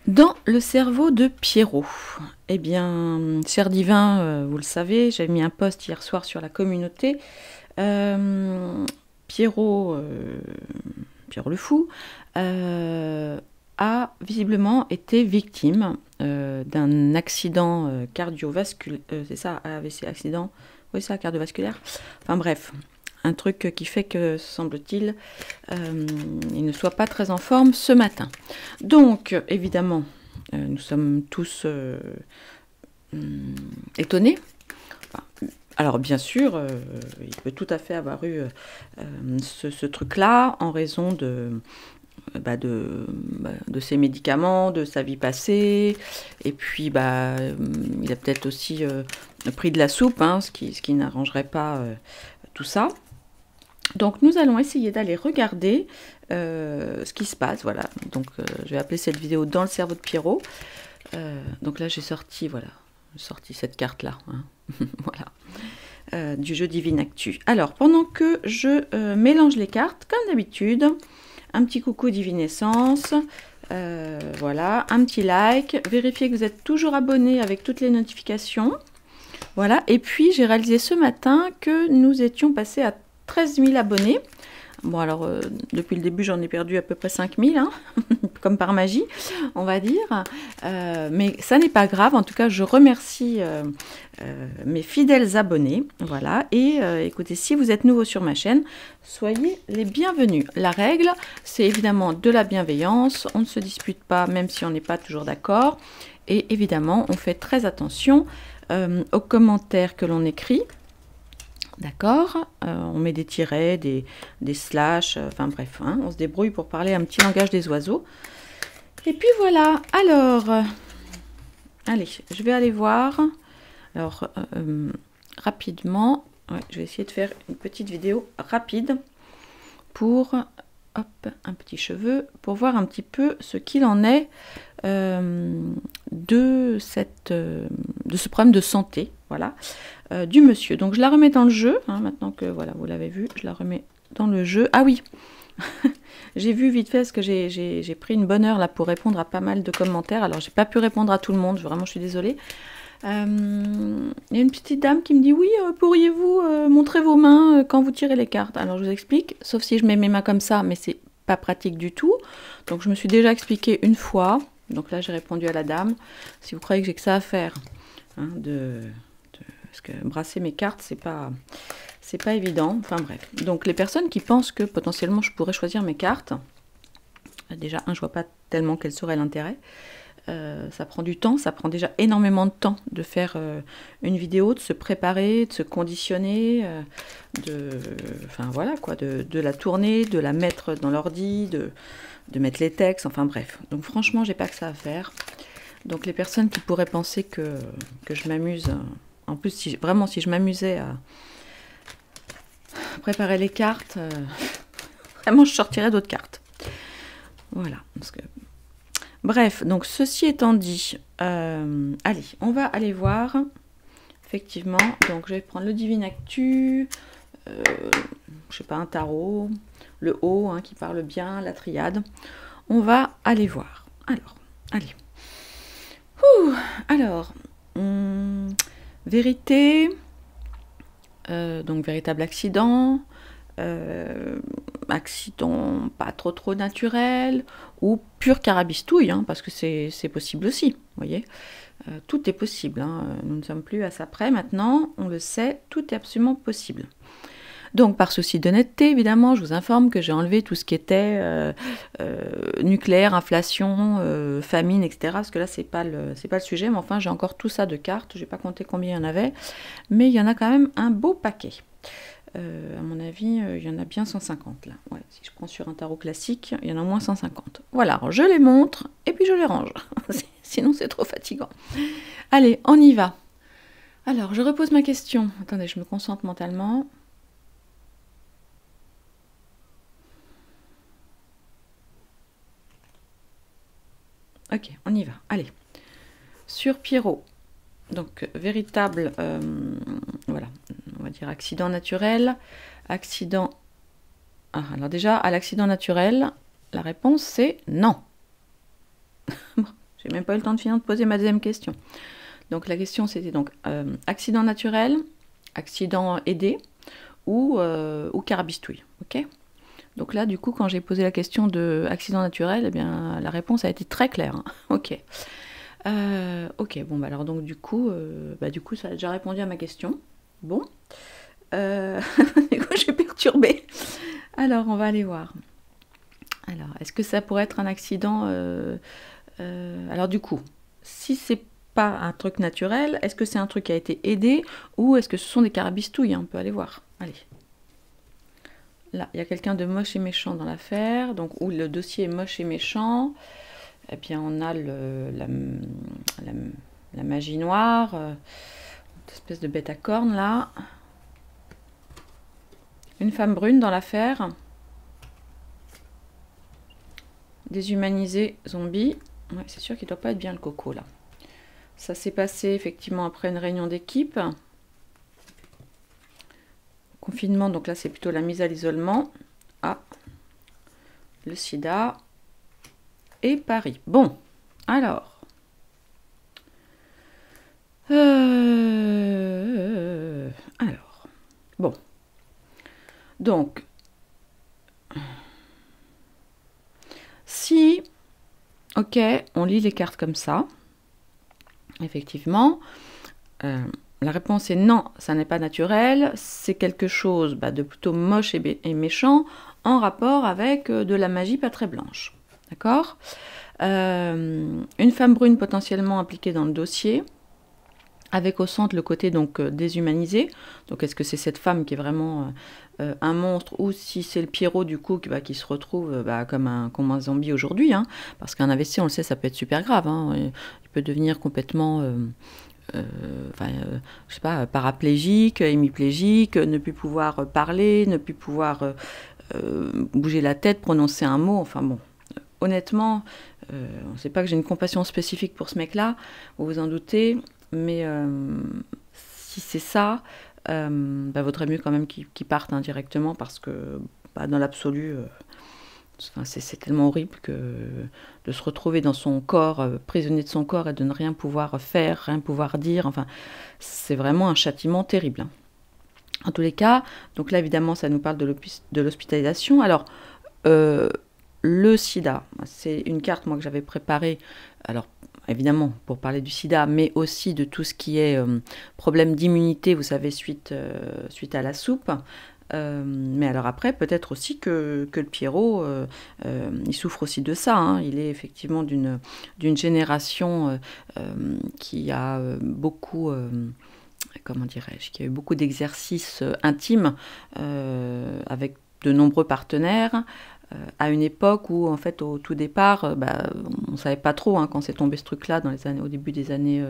Dans le cerveau de Pierrot. Eh bien, cher divin, vous le savez, j'ai mis un post hier soir sur la communauté. Pierrot, Pierrot le fou, a visiblement été victime d'un accident cardiovasculaire. C'est ça, AVC, accident. Oui, ça, cardiovasculaire. Enfin bref, un truc qui fait que, semble-t-il, il ne soit pas très en forme ce matin. Donc, évidemment, nous sommes tous étonnés. Enfin, alors, bien sûr, il peut tout à fait avoir eu ce truc-là en raison de ses médicaments, de sa vie passée, et puis il a peut-être aussi pris de la soupe, hein, ce qui n'arrangerait pas tout ça. Donc nous allons essayer d'aller regarder ce qui se passe, voilà. Donc je vais appeler cette vidéo dans le cerveau de Pierrot. Donc là j'ai sorti cette carte-là, hein. Voilà, du jeu Divinactu. Alors pendant que je mélange les cartes, comme d'habitude, un petit coucou Divinescence, voilà, un petit like, vérifiez que vous êtes toujours abonné avec toutes les notifications. Voilà, et puis j'ai réalisé ce matin que nous étions passés à 13 000 abonnés. Bon alors, depuis le début, j'en ai perdu à peu près 5 000, hein, comme par magie, on va dire. Mais ça n'est pas grave, en tout cas, je remercie mes fidèles abonnés. Voilà, et écoutez, si vous êtes nouveau sur ma chaîne, soyez les bienvenus. La règle, c'est évidemment de la bienveillance, on ne se dispute pas, même si on n'est pas toujours d'accord. Et évidemment, on fait très attention aux commentaires que l'on écrit. D'accord, on met des tirets, des slash, enfin bref, hein, on se débrouille pour parler un petit langage des oiseaux. Et puis voilà, alors, allez, je vais aller voir. Alors, rapidement, ouais, je vais essayer de faire une petite vidéo rapide pour, hop, un petit cheveu, pour voir un petit peu ce qu'il en est de ce problème de santé, voilà. Du monsieur. Donc je la remets dans le jeu, hein, maintenant que voilà, vous l'avez vu, je la remets dans le jeu. Ah oui, j'ai vu vite fait parce que j'ai pris une bonne heure là pour répondre à pas mal de commentaires. Alors j'ai pas pu répondre à tout le monde, vraiment je suis désolée. Il y a une petite dame qui me dit oui, pourriez-vous montrer vos mains quand vous tirez les cartes? Alors je vous explique, sauf si je mets mes mains comme ça, mais c'est pas pratique du tout. Donc je me suis déjà expliqué une fois. Donc là j'ai répondu à la dame. Si vous croyez que j'ai que ça à faire, hein, parce que brasser mes cartes, c'est pas évident. Enfin bref. Donc les personnes qui pensent que potentiellement je pourrais choisir mes cartes, déjà, je vois pas tellement quel serait l'intérêt. Ça prend du temps, ça prend déjà énormément de temps de faire une vidéo, de se préparer, de se conditionner, enfin voilà quoi, de la tourner, de la mettre dans l'ordi, de mettre les textes, enfin bref. Donc franchement, j'ai pas que ça à faire. Donc les personnes qui pourraient penser que je m'amuse... En plus, si je m'amusais à préparer les cartes, vraiment, je sortirais d'autres cartes. Voilà. Parce que... Bref, donc ceci étant dit, allez, on va aller voir. Effectivement, donc je vais prendre le Divinactu, je sais pas, un tarot, le haut, hein, qui parle bien, la triade. On va aller voir. Alors, allez. Alors, vérité, donc véritable accident, accident pas trop naturel, ou pure carabistouille, hein, parce que c'est possible aussi, vous voyez. Tout est possible, hein. Nous ne sommes plus à ça près maintenant, on le sait, tout est absolument possible. Donc, par souci d'honnêteté, évidemment, je vous informe que j'ai enlevé tout ce qui était nucléaire, inflation, famine, etc. Parce que là, c'est pas le sujet. Mais enfin, j'ai encore tout ça de cartes. Je n'ai pas compté combien il y en avait. Mais il y en a quand même un beau paquet. À mon avis, il y en a bien 150 là. Ouais, si je prends sur un tarot classique, il y en a au moins 150. Voilà, alors je les montre et puis je les range. Sinon, c'est trop fatigant. Allez, on y va. Alors, je repose ma question. Attendez, je me concentre mentalement. Ok, on y va. Allez. Sur Pierrot. Donc, véritable, voilà, on va dire accident naturel. Accident... Ah, alors déjà, à l'accident naturel, la réponse c'est non. Bon, J'ai même pas eu le temps de finir de poser ma deuxième question. Donc la question c'était donc accident naturel, accident aidé ou carabistouille. Ok. Donc là, du coup, quand j'ai posé la question de accident naturel, eh bien, la réponse a été très claire. Hein. Ok. Ok, bon, bah alors donc du coup, ça a déjà répondu à ma question. Bon. Du coup, je suis perturbée. Alors, on va aller voir. Alors, est-ce que ça pourrait être un accident alors du coup, si c'est pas un truc naturel, est-ce que c'est un truc qui a été aidé ou est-ce que ce sont des carabistouilles? On peut aller voir. Allez. Là, il y a quelqu'un de moche et méchant dans l'affaire, donc où le dossier est moche et méchant. Et bien, on a la magie noire, une espèce de bête à cornes là. Une femme brune dans l'affaire. Déshumanisé, zombie. Ouais, c'est sûr qu'il ne doit pas être bien le coco là. Ça s'est passé effectivement après une réunion d'équipe. Confinement, donc là c'est plutôt la mise à l'isolement. Ah, le sida et Paris. Bon, alors. Bon. Donc, si, ok, on lit les cartes comme ça, effectivement, la réponse est non, ça n'est pas naturel, c'est quelque chose de plutôt moche et méchant en rapport avec de la magie pas très blanche. D'accord ? Une femme brune potentiellement impliquée dans le dossier, avec au centre le côté donc déshumanisé. Donc est-ce que c'est cette femme qui est vraiment un monstre ou si c'est le Pierrot du coup qui se retrouve comme un zombie aujourd'hui, hein, parce qu'un AVC, on le sait, ça peut être super grave. Hein, il peut devenir complètement... je sais pas, paraplégique, hémiplégique, ne plus pouvoir parler, ne plus pouvoir bouger la tête, prononcer un mot, enfin bon, honnêtement, on ne sait pas que j'ai une compassion spécifique pour ce mec-là, vous vous en doutez, mais si c'est ça, vaudrait mieux quand même qu'il parte directement parce que dans l'absolu... c'est tellement horrible que de se retrouver dans son corps, prisonnier de son corps et de ne rien pouvoir faire, rien pouvoir dire, enfin, c'est vraiment un châtiment terrible. En tous les cas, donc là évidemment ça nous parle de l'hospitalisation. Alors, le sida, c'est une carte moi que j'avais préparée, alors évidemment pour parler du sida, mais aussi de tout ce qui est problème d'immunité, vous savez, suite à la soupe. Mais alors après, peut-être aussi que le Pierrot, il souffre aussi de ça. Hein. Il est effectivement d'une génération qui a beaucoup, comment dirais-je, qui a eu beaucoup d'exercices intimes avec de nombreux partenaires. À une époque où, en fait, au tout départ, on ne savait pas trop quand c'est tombé ce truc-là, au début des années...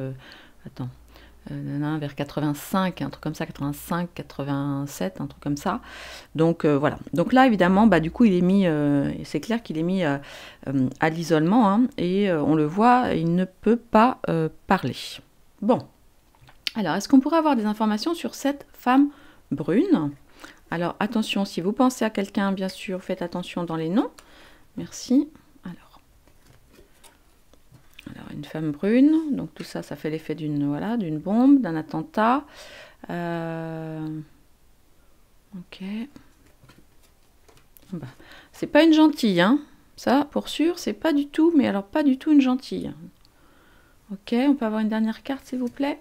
vers 85, un truc comme ça, 85, 87, un truc comme ça. Donc voilà. Donc là, évidemment, du coup, il est mis, c'est clair qu'il est mis à l'isolement, hein, et on le voit, il ne peut pas parler. Bon. Alors, est-ce qu'on pourrait avoir des informations sur cette femme brune ? Alors, attention, si vous pensez à quelqu'un, bien sûr, faites attention dans les noms. Merci. Alors, une femme brune, donc tout ça, ça fait l'effet d'une bombe, d'un attentat. Ok. C'est pas une gentille, hein. Ça, pour sûr, c'est pas du tout, mais alors pas du tout une gentille. Ok, on peut avoir une dernière carte, s'il vous plaît.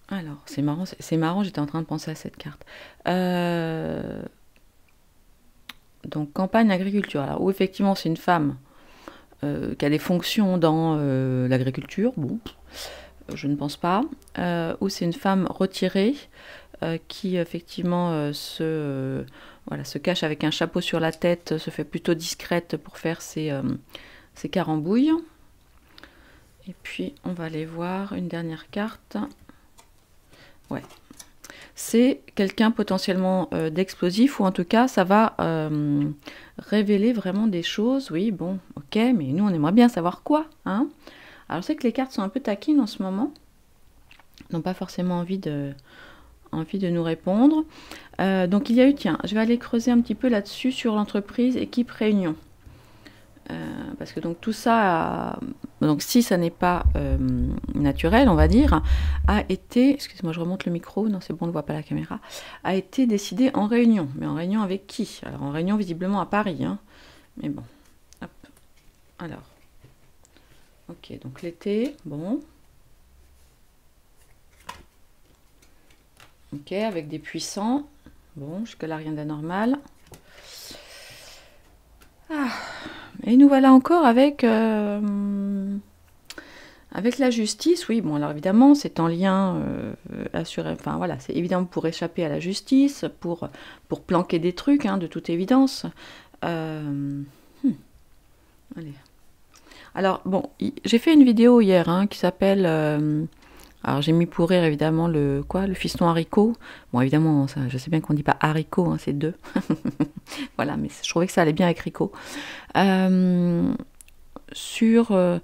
Alors, c'est marrant, j'étais en train de penser à cette carte. Donc, campagne agriculture, alors, où effectivement c'est une femme qui a des fonctions dans l'agriculture, bon, je ne pense pas, ou c'est une femme retirée qui effectivement se cache avec un chapeau sur la tête, se fait plutôt discrète pour faire ses carambouilles. Et puis on va aller voir une dernière carte. Ouais. C'est quelqu'un potentiellement d'explosif, ou en tout cas, ça va révéler vraiment des choses. Oui, bon, ok, mais nous, on aimerait bien savoir quoi, hein. Alors, je sais que les cartes sont un peu taquines en ce moment. Ils n'ont pas forcément envie de nous répondre. Donc, il y a eu, tiens, je vais aller creuser un petit peu là-dessus sur l'entreprise Équipe Réunion. parce que donc tout ça, donc si ça n'est pas naturel, on va dire, a été, excusez-moi, je remonte le micro, non c'est bon, on ne voit pas la caméra, a été décidé en réunion. Mais en réunion avec qui? Alors en réunion visiblement à Paris, hein. Mais bon, hop, alors, ok, donc l'été, bon. Ok, avec des puissants, bon, jusque-là rien d'anormal. Ah. Et nous voilà encore avec, avec la justice. Oui, bon, alors évidemment, c'est en lien assuré. Enfin voilà, c'est évidemment pour échapper à la justice, pour planquer des trucs, hein, de toute évidence. Allez. Alors, bon, j'ai fait une vidéo hier hein, qui s'appelle. Alors, j'ai mis pour rire évidemment le fiston haricot. Bon, évidemment, ça, je sais bien qu'on ne dit pas haricot, hein, c'est deux. Voilà, mais je trouvais que ça allait bien avec Rico. Sur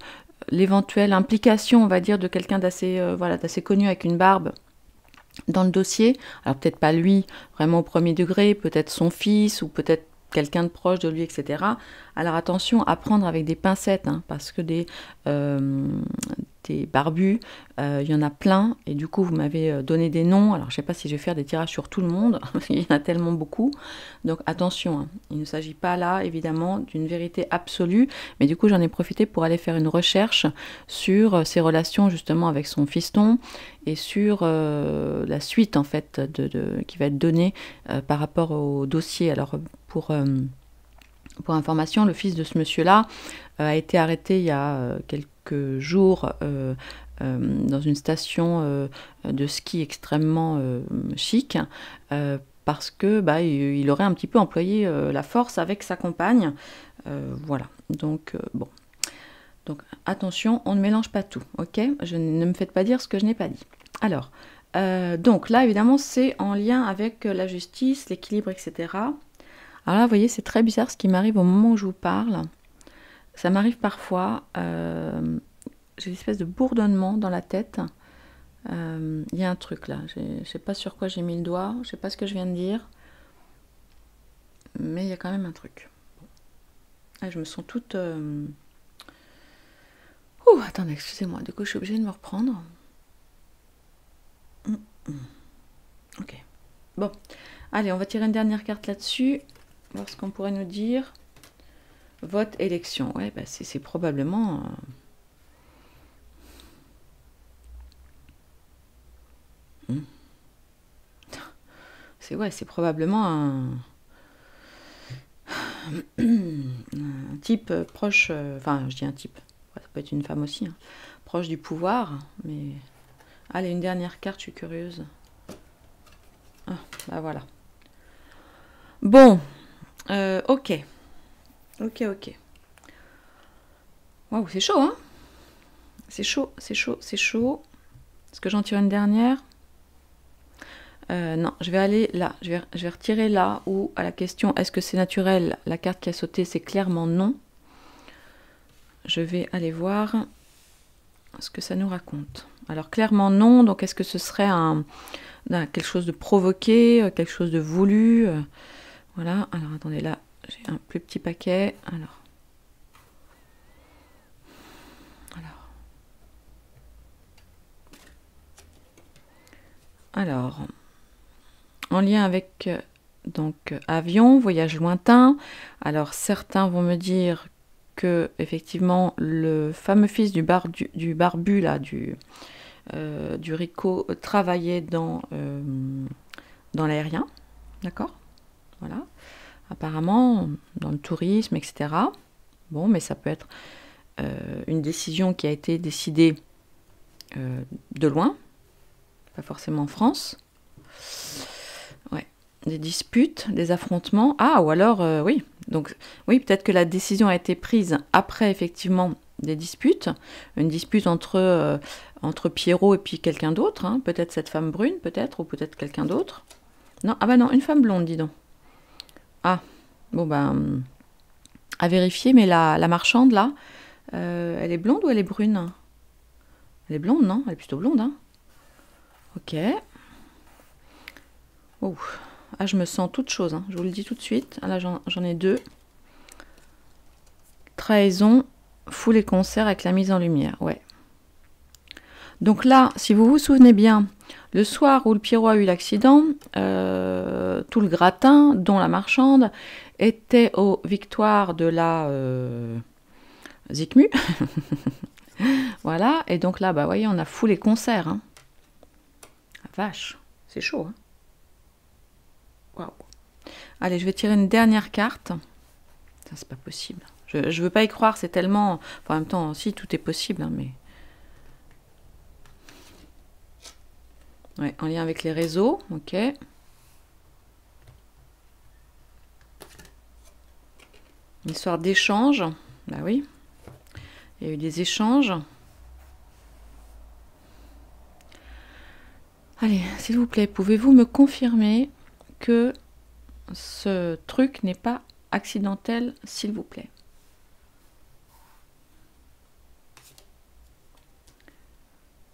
l'éventuelle implication, on va dire, de quelqu'un d'assez voilà, d'assez connu avec une barbe dans le dossier. Alors peut-être pas lui, vraiment au premier degré, peut-être son fils ou peut-être quelqu'un de proche de lui, etc. Alors attention à prendre avec des pincettes, hein, parce que des barbus, il y en a plein, et du coup vous m'avez donné des noms, alors je ne sais pas si je vais faire des tirages sur tout le monde, il y en a tellement beaucoup, donc attention, hein. Il ne s'agit pas là évidemment d'une vérité absolue, mais du coup j'en ai profité pour aller faire une recherche sur ses relations justement avec son fiston, et sur la suite en fait qui va être donnée par rapport au dossier. Alors pour information, le fils de ce monsieur-là a été arrêté il y a quelques jours dans une station de ski extrêmement chic parce que il aurait un petit peu employé la force avec sa compagne. Voilà, donc bon. Donc attention, on ne mélange pas tout, ok? Ne me faites pas dire ce que je n'ai pas dit. Alors, donc là évidemment c'est en lien avec la justice, l'équilibre, etc. Alors là, vous voyez, c'est très bizarre ce qui m'arrive au moment où je vous parle. Ça m'arrive parfois. J'ai une espèce de bourdonnement dans la tête. Il y a un truc là. Je ne sais pas sur quoi j'ai mis le doigt. Je ne sais pas ce que je viens de dire. Mais il y a quand même un truc. Ah, je me sens toute... Ouh, attendez, excusez-moi. Du coup, je suis obligée de me reprendre. Ok. Bon. Allez, on va tirer une dernière carte là-dessus. Voir ce qu'on pourrait nous dire. Vote, élection. Ouais, bah c'est probablement... C'est probablement un type proche... Enfin, je dis un type. Ça peut être une femme aussi. Hein, proche du pouvoir. Mais... Allez, une dernière carte, je suis curieuse. Ah, bah voilà. Bon. Ok. Ok. Waouh, c'est chaud, hein? C'est chaud. Est-ce que j'en tire une dernière? Non, je vais aller là. Je vais retirer là où, à la question est-ce que c'est naturel? La carte qui a sauté, c'est clairement non. Je vais aller voir ce que ça nous raconte. Alors, clairement non. Donc, est-ce que ce serait quelque chose de provoqué, quelque chose de voulu? Voilà. Alors, attendez, là, j'ai un plus petit paquet. Alors, en lien avec donc avion, voyage lointain. Alors certains vont me dire que effectivement le fameux fils du barbu là, du Rico travaillait dans l'aérien, d'accord, voilà. Apparemment dans le tourisme, etc. Bon, mais ça peut être une décision qui a été décidée de loin. Pas forcément en France. Ouais. Des disputes, des affrontements. Ah, ou alors, oui. Donc, oui, peut-être que la décision a été prise après, effectivement, des disputes. Une dispute entre Pierrot et puis quelqu'un d'autre. Hein. Peut-être cette femme brune, peut-être, ou peut-être quelqu'un d'autre. Non, ah bah non, une femme blonde, dis donc. Ah, bon ben, à vérifier, mais la marchande, là, elle est blonde ou elle est brune? Elle est blonde, non? Elle est plutôt blonde, hein. Ok. Oh. Ah, je me sens toute chose, hein. Je vous le dis tout de suite. Ah, là, j'en ai deux. Trahison fout les concerts avec la mise en lumière, ouais. Donc là, si vous vous souvenez bien, le soir où le Pierrot a eu l'accident, tout le gratin, dont la marchande, était aux victoires de la Zikmu. Voilà, et donc là, bah voyez, on a fou les concerts. Hein. Ah, vache, c'est chaud. Hein. Waouh. Allez, je vais tirer une dernière carte. Ça, c'est pas possible. Je veux pas y croire, c'est tellement... Enfin, en même temps, si, tout est possible, hein, mais... Ouais, en lien avec les réseaux, ok. Une histoire d'échange, bah oui. Il y a eu des échanges. Allez, s'il vous plaît, pouvez-vous me confirmer que ce truc n'est pas accidentel, s'il vous plaît?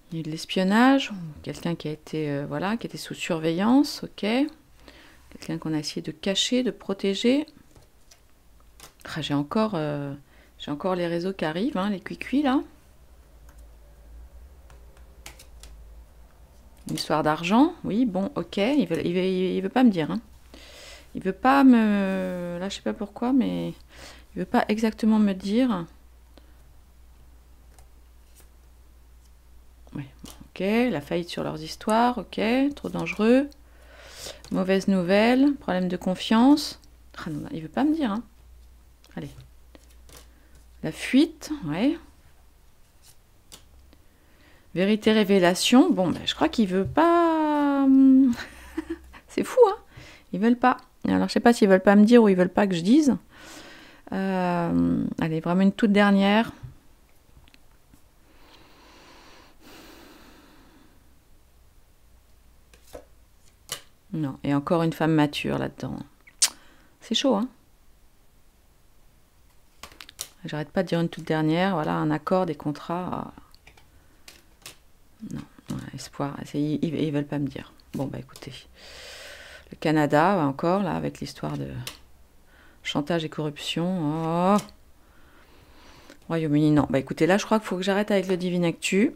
Il y a eu de l'espionnage, quelqu'un qui a été voilà, qui était sous surveillance, ok. Quelqu'un qu'on a essayé de cacher, de protéger. Ah, j'ai encore les réseaux qui arrivent, hein, les cuicuis là. Une histoire d'argent, oui, bon, ok. Il veut pas me dire. Hein. Il veut pas me... Là, je sais pas pourquoi, mais il veut pas exactement me dire. Oui, ok. La faillite sur leurs histoires, ok. Trop dangereux. Mauvaise nouvelle. Problème de confiance. Ah non, il veut pas me dire. Hein. Allez. La fuite, ouais. Vérité, révélation. Bon, ben, je crois qu'il veut pas... C'est fou, hein. Ils veulent pas. Alors, je sais pas s'ils veulent pas me dire ou ils veulent pas que je dise. Allez, vraiment une toute dernière. Non, et encore une femme mature là-dedans. C'est chaud, hein. J'arrête pas de dire une toute dernière. Voilà, un accord, des contrats. Non, voilà, espoir. Ils veulent pas me dire. Bon, bah écoutez. Le Canada, encore, là, avec l'histoire de chantage et corruption. Oh. Royaume-Uni, non. Bah écoutez, là, je crois qu'il faut que j'arrête avec le Divine Actu.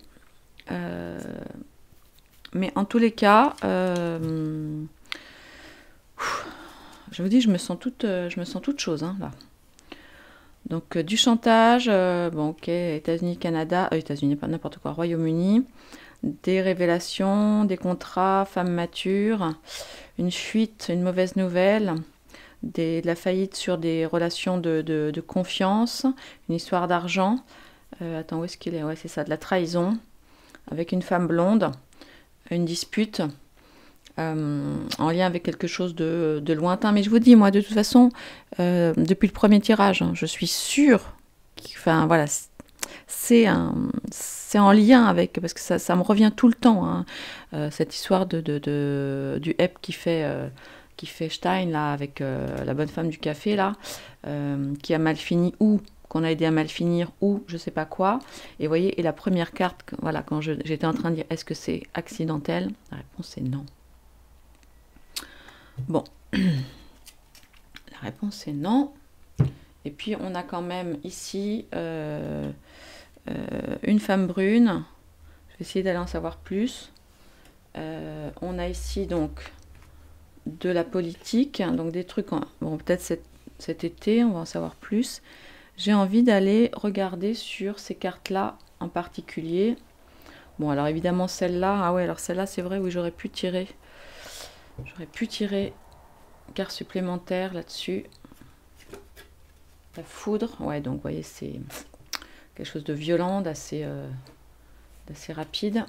Mais en tous les cas, je vous dis, je me sens toute chose, hein, là. Donc, du chantage, bon, ok, États-Unis, Canada, États-Unis, pas n'importe quoi, Royaume-Uni, des révélations, des contrats, femmes matures, une fuite, une mauvaise nouvelle, de la faillite sur des relations de confiance, une histoire d'argent. Attends, où est-ce qu'il est? Ouais, c'est ça, de la trahison, avec une femme blonde, une dispute. En lien avec quelque chose de lointain. Mais je vous dis, moi, de toute façon, depuis le premier tirage, hein, je suis sûre, enfin voilà, c'est en lien avec, parce que ça me revient tout le temps, hein, cette histoire du EP qui fait Stein, là, avec la bonne femme du café, là, qui a mal fini, ou qu'on a aidé à mal finir, ou je sais pas quoi. Et vous voyez, et la première carte, voilà, quand j'étais en train de dire, est-ce que c'est accidentel? La réponse est non. Bon, la réponse est non. Et puis on a quand même ici une femme brune. Je vais essayer d'aller en savoir plus. On a ici donc de la politique, donc des trucs. Bon, peut-être cet été, on va en savoir plus. J'ai envie d'aller regarder sur ces cartes-là en particulier. Bon, alors évidemment celle-là. Ah ouais, alors celle-là, c'est vrai, oui, j'aurais pu tirer. Carte supplémentaire là-dessus. La foudre, ouais, donc vous voyez, c'est quelque chose de violent, d'assez rapide.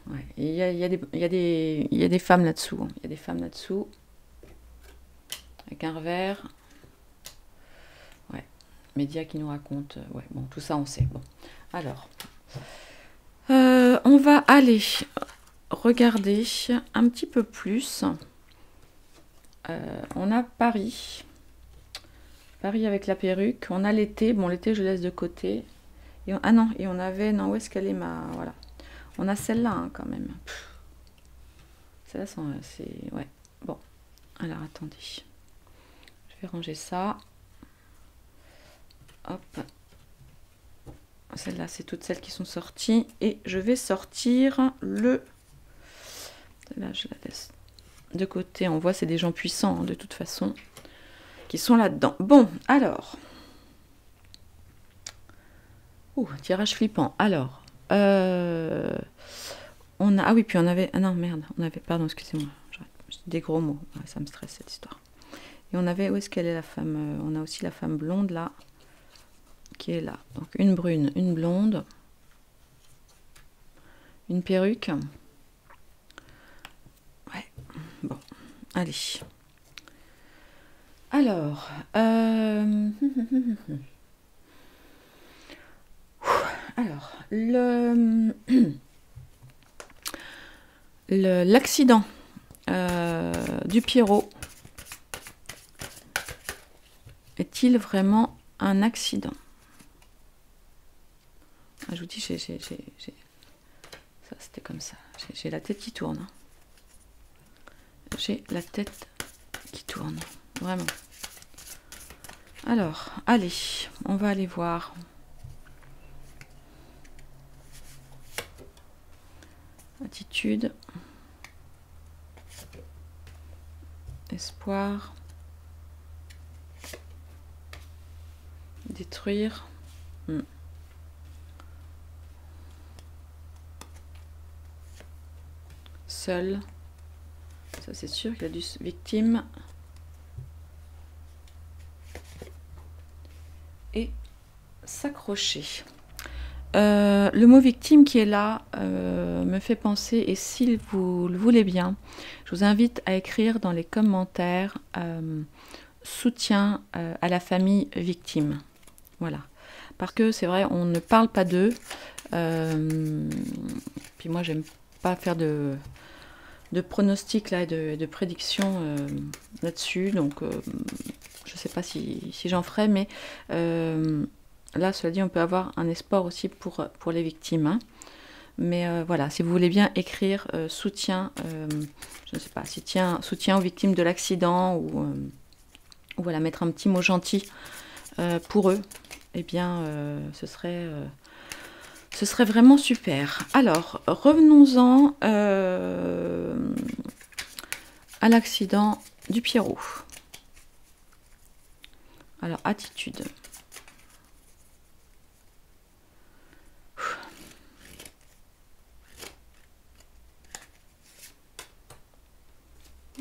Ouais, il y a des femmes là-dessous. Hein. Il y a des femmes là-dessous. Avec un revers. Ouais, médias qui nous racontent. Ouais, bon, tout ça on sait. Bon, alors, on va aller regarder un petit peu plus. On a Paris. Paris avec la perruque. On a l'été. Bon, l'été, je laisse de côté. Ah non, et on avait... Non, où est-ce qu'elle est ma... Voilà. On a celle-là, hein, quand même. Celle-là, c'est... Ouais. Bon. Alors, attendez. Je vais ranger ça. Hop. Celles-là, c'est toutes celles qui sont sorties. Et je vais sortir le... Là, je la laisse de côté. On voit, c'est des gens puissants, hein, de toute façon, qui sont là-dedans. Bon, alors... tirage flippant. Alors, on a... Ah oui, puis on avait... Ah non, merde. On avait... Pardon, excusez-moi. Des gros mots. Ouais, ça me stresse, cette histoire. Et on avait... Où est-ce qu'elle est, la femme? On a aussi la femme blonde, là, qui est là. Donc, une brune, une blonde. Une perruque. Ouais. Bon. Allez. Alors... Alors, l'accident du Pierrot est-il vraiment un accident? Ah, je vous dis, ça c'était comme ça. J'ai la tête qui tourne. Hein. J'ai la tête qui tourne, vraiment. Alors, allez, on va aller voir. Attitude, espoir, détruire, seul, ça c'est sûr qu'il a du victime, et s'accrocher. Le mot victime qui est là me fait penser, et si vous le voulez bien, je vous invite à écrire dans les commentaires soutien à la famille victime. Voilà. Parce que c'est vrai, on ne parle pas d'eux. Puis moi, j'aime pas faire de pronostics là, de prédictions là-dessus. Donc, je sais pas si j'en ferai, mais... là, cela dit, on peut avoir un espoir aussi pour les victimes. Hein. Mais voilà, si vous voulez bien écrire soutien, je ne sais pas, soutien aux victimes de l'accident ou voilà, mettre un petit mot gentil pour eux, eh bien, ce serait vraiment super. Alors, revenons-en à l'accident du Pierrot. Alors, attitude.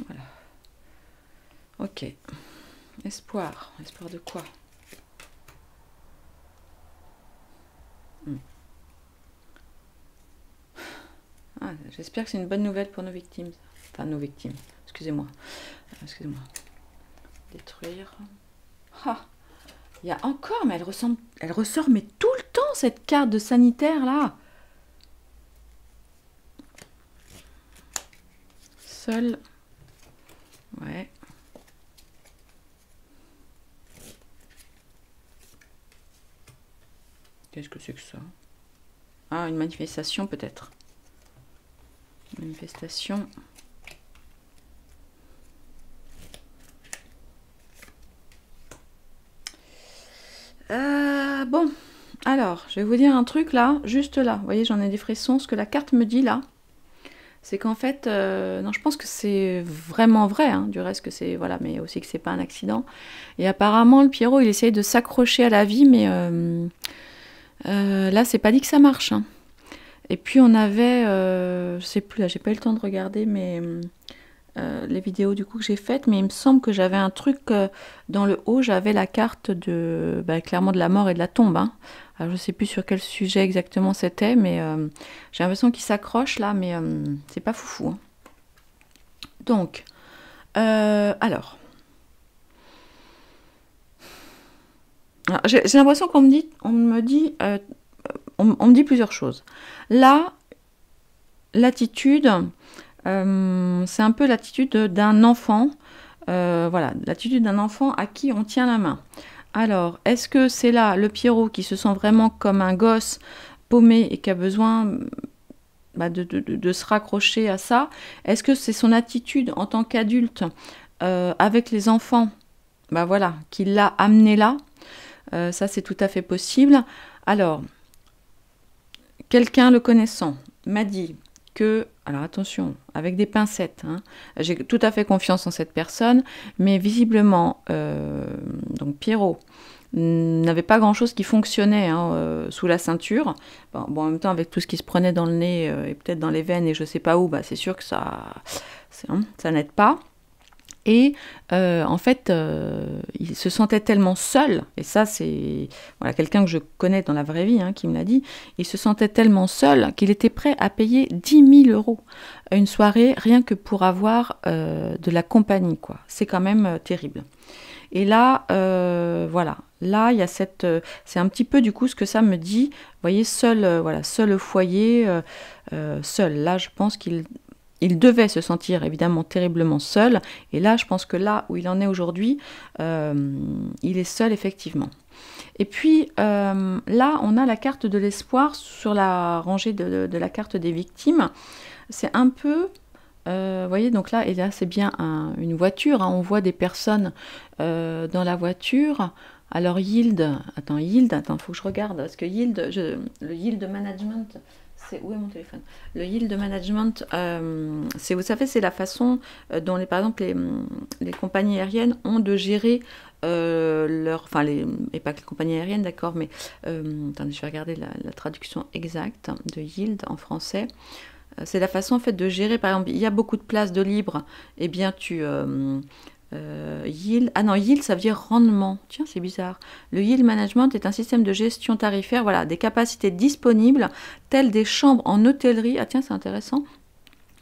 Voilà. Ok. Espoir. Espoir de quoi? Ah, j'espère que c'est une bonne nouvelle pour nos victimes. Enfin, nos victimes. Excusez-moi. Excusez-moi. Détruire. Ah, il y a encore, mais elle ressort mais tout le temps cette carte de sanitaire là. Seul. Ouais. Qu'est-ce que c'est que ça? Ah, une manifestation peut-être. Manifestation. Bon, alors, je vais vous dire un truc là, juste là. Vous voyez, j'en ai des frissons. Ce que la carte me dit là, c'est qu'en fait, non, je pense que c'est vraiment vrai, hein, du reste que c'est, voilà, mais aussi que c'est pas un accident. Et apparemment, le Pierrot, il essaye de s'accrocher à la vie, mais là, c'est pas dit que ça marche. Hein. Et puis, on avait, je sais plus, là, j'ai pas eu le temps de regarder, mais les vidéos du coup que j'ai faites, mais il me semble que j'avais un truc, dans le haut, j'avais la carte de, clairement de la mort et de la tombe, hein. Alors, je sais plus sur quel sujet exactement c'était, mais j'ai l'impression qu'il s'accroche là, mais c'est pas foufou. Hein. Donc, alors j'ai l'impression qu'on me dit, on me dit plusieurs choses. Là, l'attitude, c'est un peu l'attitude d'un enfant, voilà, l'attitude d'un enfant à qui on tient la main. Alors, est-ce que c'est là le Pierrot qui se sent vraiment comme un gosse paumé et qui a besoin de se raccrocher à ça? Est-ce que c'est son attitude en tant qu'adulte avec les enfants, voilà, qui l'a amené là? Ça, c'est tout à fait possible. Alors, quelqu'un le connaissant m'a dit que, alors attention, avec des pincettes, hein, j'ai tout à fait confiance en cette personne, mais visiblement, donc Pierrot n'avait pas grand-chose qui fonctionnait hein, sous la ceinture. Bon, en même temps, avec tout ce qui se prenait dans le nez et peut-être dans les veines et je sais pas où, bah, c'est sûr que ça n'aide pas. Et en fait, il se sentait tellement seul, et ça c'est voilà, quelqu'un que je connais dans la vraie vie hein, qui me l'a dit, il se sentait tellement seul qu'il était prêt à payer 10 000 € à une soirée rien que pour avoir de la compagnie, quoi. C'est quand même terrible. Et là, voilà, là il y a cette, c'est un petit peu du coup ce que ça me dit. Vous voyez, seul, voilà, seul au foyer, seul. Là, je pense qu'il devait se sentir évidemment terriblement seul. Et là, je pense que là où il en est aujourd'hui, il est seul effectivement. Et puis là, on a la carte de l'espoir sur la rangée de la carte des victimes. C'est un peu... vous voyez, donc là, et là c'est bien une voiture, hein, on voit des personnes dans la voiture. Alors Yield, faut que je regarde, parce que Yield, le Yield Management, où est mon téléphone? Le yield management, c'est, vous savez, c'est la façon dont, par exemple, les compagnies aériennes ont de gérer et pas que les compagnies aériennes, d'accord, mais attendez, je vais regarder la traduction exacte de yield en français. C'est la façon en fait de gérer, par exemple, il y a beaucoup de places de libre, et bien tu yield, yield ça veut dire rendement. Tiens, c'est bizarre. Le yield management est un système de gestion tarifaire, voilà, des capacités disponibles, telles des chambres en hôtellerie, ah tiens, c'est intéressant,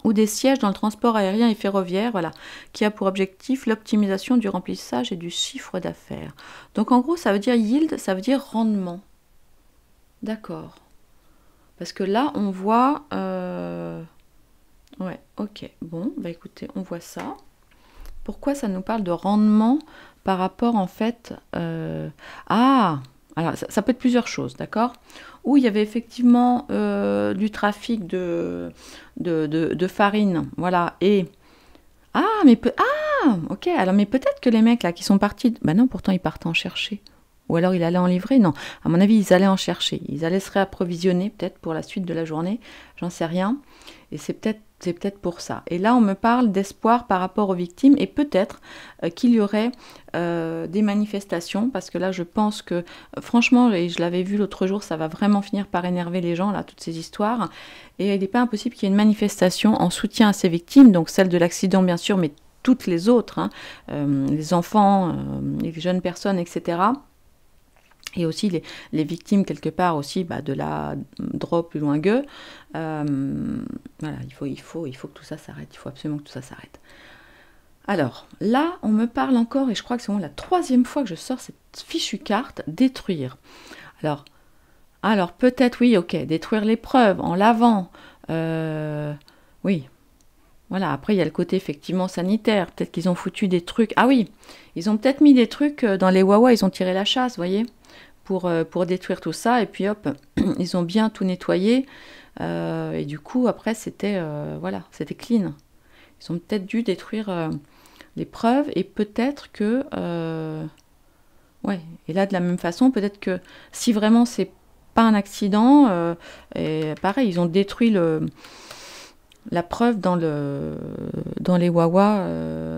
ou des sièges dans le transport aérien et ferroviaire, voilà, qui a pour objectif l'optimisation du remplissage et du chiffre d'affaires. Donc en gros, ça veut dire yield, ça veut dire rendement. D'accord. Parce que là, on voit... Ouais, ok. Bon, bah écoutez, on voit ça. Pourquoi ça nous parle de rendement par rapport, en fait... alors, ça peut être plusieurs choses, d'accord? Où il y avait effectivement du trafic de farine, voilà, et... ok, alors, mais peut-être que les mecs, là, qui sont partis... Bah non, pourtant, ils partent en chercher. Ou alors il allait en livrer? Non, à mon avis, ils allaient en chercher. Ils allaient se réapprovisionner peut-être pour la suite de la journée. J'en sais rien. Et c'est peut-être pour ça. Et là, on me parle d'espoir par rapport aux victimes et peut-être qu'il y aurait des manifestations parce que là, je pense que franchement, et je l'avais vu l'autre jour, ça va vraiment finir par énerver les gens, là, toutes ces histoires. Et il n'est pas impossible qu'il y ait une manifestation en soutien à ces victimes, donc celle de l'accident, bien sûr, mais toutes les autres, hein, les enfants, les jeunes personnes, etc. Et aussi les victimes, quelque part, aussi de la drop plus loin gueux. Voilà, il faut que tout ça s'arrête. Il faut absolument que tout ça s'arrête. Alors, là, on me parle encore, et je crois que c'est vraiment la 3e fois que je sors cette fichue carte, détruire. Alors peut-être, oui, ok, détruire les preuves en lavant. Oui. Voilà, après, il y a le côté, effectivement, sanitaire. Peut-être qu'ils ont foutu des trucs. Ah oui, ils ont peut-être mis des trucs dans les Wawa, ils ont tiré la chasse, vous voyez, pour détruire tout ça. Et puis, hop, ils ont bien tout nettoyé. Et du coup, après, c'était clean. Ils ont peut-être dû détruire les preuves. Et peut-être que... ouais, et là, de la même façon, peut-être que si vraiment c'est pas un accident, et pareil, ils ont détruit la preuve dans les Wawa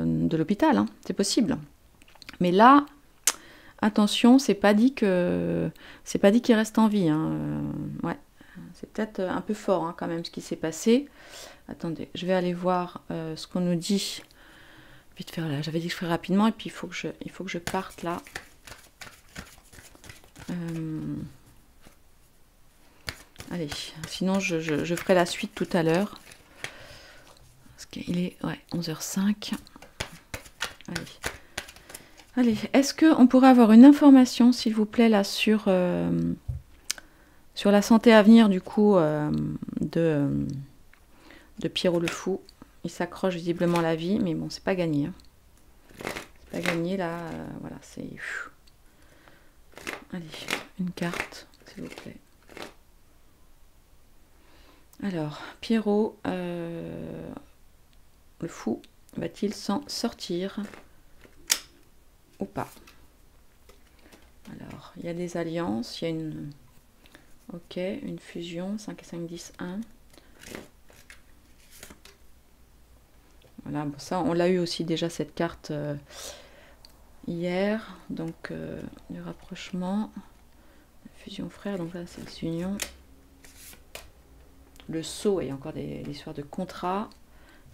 de l'hôpital, hein. C'est possible. Mais là, attention, c'est pas dit qu'il reste en vie, hein. Ouais, c'est peut-être un peu fort hein, quand même ce qui s'est passé. Attendez, je vais aller voir ce qu'on nous dit. Vite faire là, j'avais dit que je ferais rapidement et puis il faut que je parte là. Allez, sinon je ferai la suite tout à l'heure. Parce qu'il est 11h05. Allez, est-ce qu'on pourrait avoir une information, s'il vous plaît, là, sur la santé à venir, du coup, de Pierrot le Fou? Il s'accroche visiblement à la vie, mais bon, c'est pas gagné. Hein. C'est pas gagné, là. Voilà, c'est... Allez, une carte, s'il vous plaît. Alors, Pierrot, le fou, va-t-il s'en sortir ou pas? Alors, il y a des alliances, il y a une... Ok, une fusion, 5 et 5, 10, 1. Voilà, bon, ça, on l'a eu aussi déjà cette carte hier. Donc, le rapprochement, la fusion frère, donc là, c'est l'union. Le sceau, il y a encore des histoires de contrat.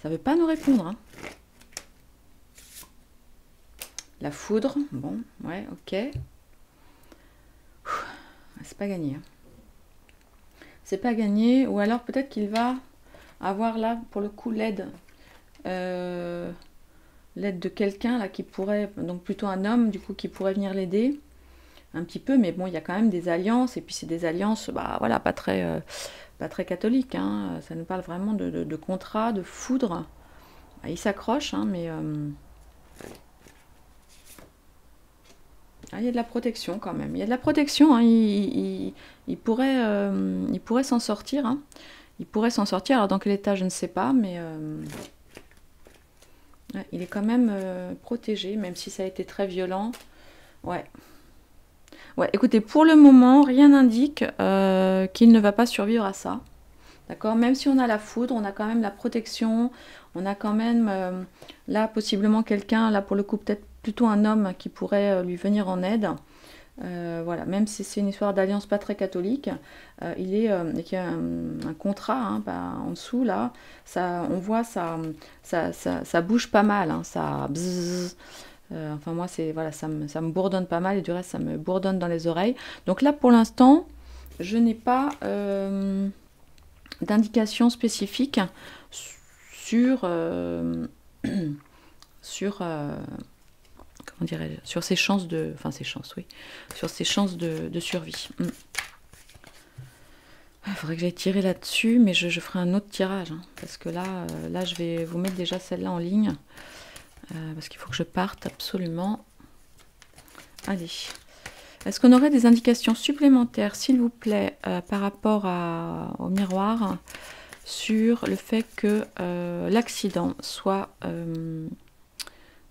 Ça ne veut pas nous répondre, hein. La foudre, bon, ouais, ok. C'est pas gagné. Hein. C'est pas gagné, ou alors peut-être qu'il va avoir là, pour le coup, l'aide. L'aide de quelqu'un là qui pourrait, donc plutôt un homme du coup, qui pourrait venir l'aider un petit peu, mais bon, il y a quand même des alliances, et puis c'est des alliances, bah voilà, pas très catholiques, hein. Ça nous parle vraiment de contrat, de foudre. Bah, il s'accroche, hein, mais il y a de la protection quand même. Il y a de la protection, hein. Il pourrait s'en sortir, hein. Il pourrait s'en sortir. Alors dans quel état, je ne sais pas, mais ouais, il est quand même protégé, même si ça a été très violent. Ouais. Ouais, écoutez, pour le moment, rien n'indique qu'il ne va pas survivre à ça. D'accord? Même si on a la foudre, on a quand même la protection, on a quand même là possiblement quelqu'un, là pour le coup peut-être plutôt un homme qui pourrait lui venir en aide. Voilà, même si c'est une histoire d'alliance pas très catholique, il y a un contrat, hein, bah, en dessous là, ça, on voit ça bouge pas mal, hein, ça bzzz. Enfin moi c'est voilà, ça me bourdonne pas mal, et du reste ça me bourdonne dans les oreilles. Donc là pour l'instant je n'ai pas d'indication spécifique sur sur comment dirais-je, sur ses chances de, enfin ses chances, oui, sur ses chances de survie. Il faudrait que j'aille tirer là-dessus, mais je ferai un autre tirage, hein, parce que là je vais vous mettre déjà celle-là en ligne, parce qu'il faut que je parte absolument. Allez. Est-ce qu'on aurait des indications supplémentaires, s'il vous plaît, par rapport au miroir, sur le fait que l'accident soit,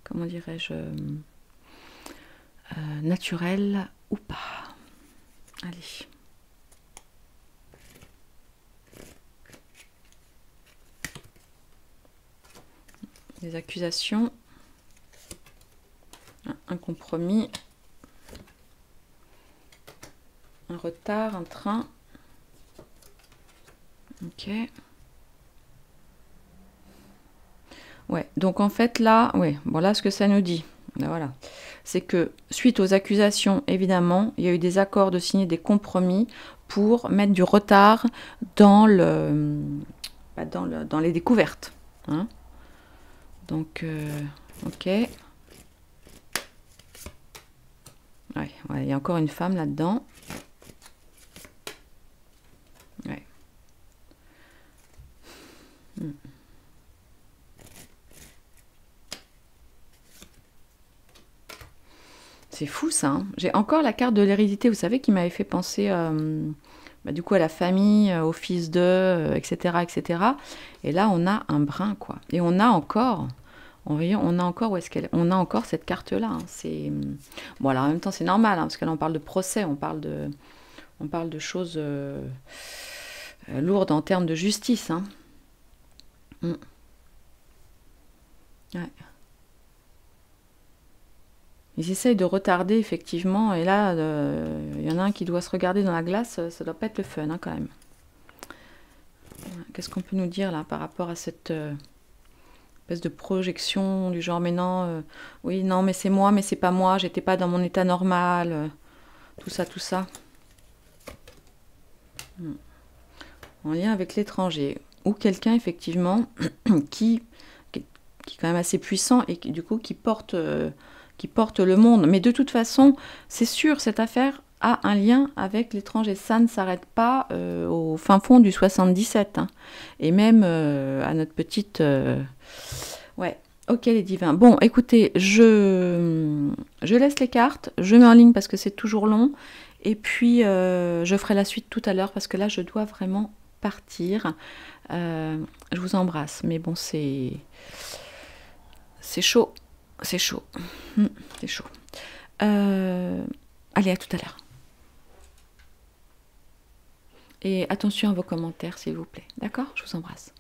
comment dirais-je, naturel ou pas? Allez. Des accusations. Un compromis. Un retard, un train. Ok. Ouais, donc en fait là, ouais, bon là ce que ça nous dit, ben voilà, c'est que suite aux accusations, évidemment, il y a eu des accords de signer des compromis pour mettre du retard dans dans les découvertes. Hein. Donc, ok. Ouais, il y a encore une femme là-dedans. Ouais. C'est fou ça. Hein. J'ai encore la carte de l'hérédité, vous savez, qui m'avait fait penser du coup à la famille, au fils d'eux, etc., etc. Et là, on a un brin, quoi. Et on a encore, on a encore, où est-ce qu'elle, on a encore cette carte-là. Hein. C'est bon, alors en même temps, c'est normal, hein, parce que là, on parle de procès, on parle de choses lourdes en termes de justice. Hein. Ouais. Ils essayent de retarder, effectivement, et là, y en a un qui doit se regarder dans la glace, ça doit pas être le fun, hein, quand même. Qu'est-ce qu'on peut nous dire, là, par rapport à cette espèce de projection du genre, mais non, oui, non, mais c'est moi, mais c'est pas moi, j'étais pas dans mon état normal, tout ça, tout ça. En lien avec l'étranger, ou quelqu'un, effectivement, qui est quand même assez puissant, et qui, du coup, qui porte le monde. Mais de toute façon, c'est sûr, cette affaire a un lien avec l'étranger. Ça ne s'arrête pas au fin fond du 77. Hein. Et même à notre petite... Ouais, ok les divins. Bon, écoutez, je laisse les cartes, je mets en ligne parce que c'est toujours long. Et puis, je ferai la suite tout à l'heure parce que là, je dois vraiment partir. Je vous embrasse. Mais bon, c'est chaud. C'est chaud. C'est chaud. Allez, à tout à l'heure. Et attention à vos commentaires, s'il vous plaît. D'accord? Je vous embrasse.